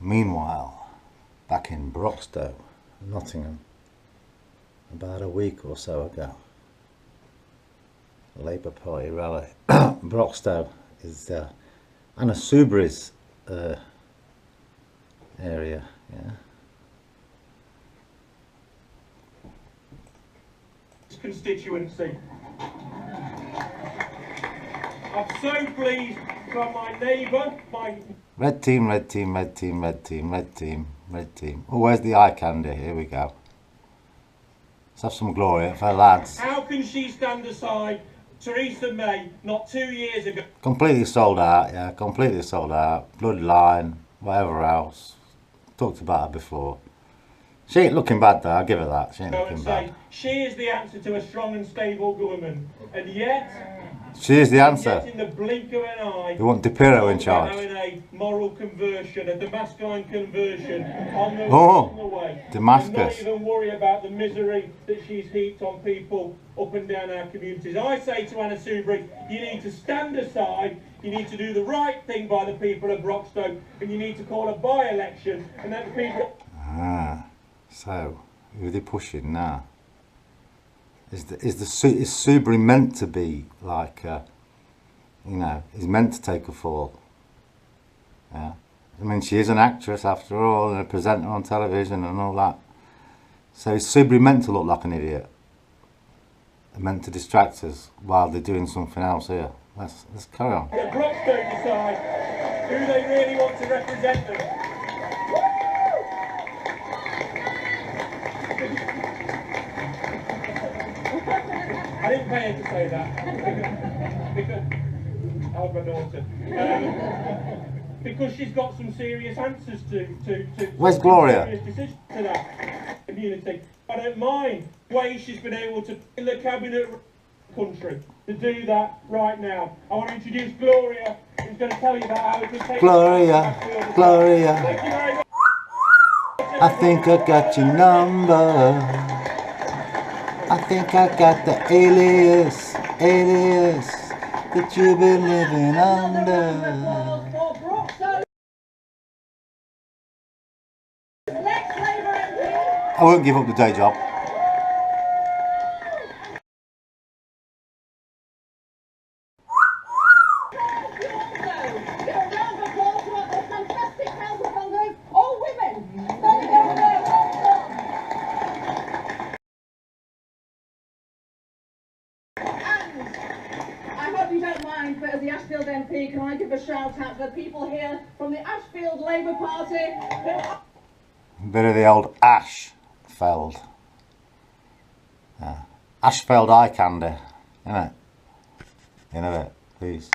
Meanwhile, back in Broxtowe, Nottingham, about a week or so ago, Labour Party rally. Broxtowe is Anna Soubry's area, yeah. Constituency. I'm so pleased from my neighbour, Red team, red team, red team, red team, red team, red team. Oh, where's the eye candy? Here we go. Let's have some glory for lads. How can she stand aside Theresa May not 2 years ago? Completely sold out, yeah, completely sold out. Bloodline, whatever else. Talked about her before. She ain't looking bad though, I'll give her that. She ain't looking bad. She is the answer to a strong and stable government. And yet... She is the answer. In the blink of an eye, you want De Piro in charge. Having a moral conversion, a Damascus conversion on the way. Damascus. And not even worry about the misery that she's heaped on people up and down our communities. I say to Anna Soubry, you need to stand aside, you need to do the right thing by the people of Broxtowe, and you need to call a by-election and let the people... So, who are they pushing now? Is Soubry meant to be like, you know, is meant to take a fall? Yeah, I mean, she is an actress after all, and a presenter on television and all that. So is Soubry meant to look like an idiot? Meant to distract us while they're doing something else here? Let's carry on. The Broxtowe decide who they really want to represent them. I didn't pay her to say that because I was my daughter. Because she's got some serious answers to where's Gloria? Serious decisions to that community. I don't mind the way she's been able to in the cabinet country to do that right now. I want to introduce Gloria, who's going to tell you about how it can take. Gloria, Gloria. Thank you very much. I think I got your number. I think I got the alias that you've been living under. I won't give up the day job. But as the Ashfield MP, can I give a shout out to the people here from the Ashfield Labour Party Bit of the old Feld. Ashfield eye candy, innit? In a bit, please.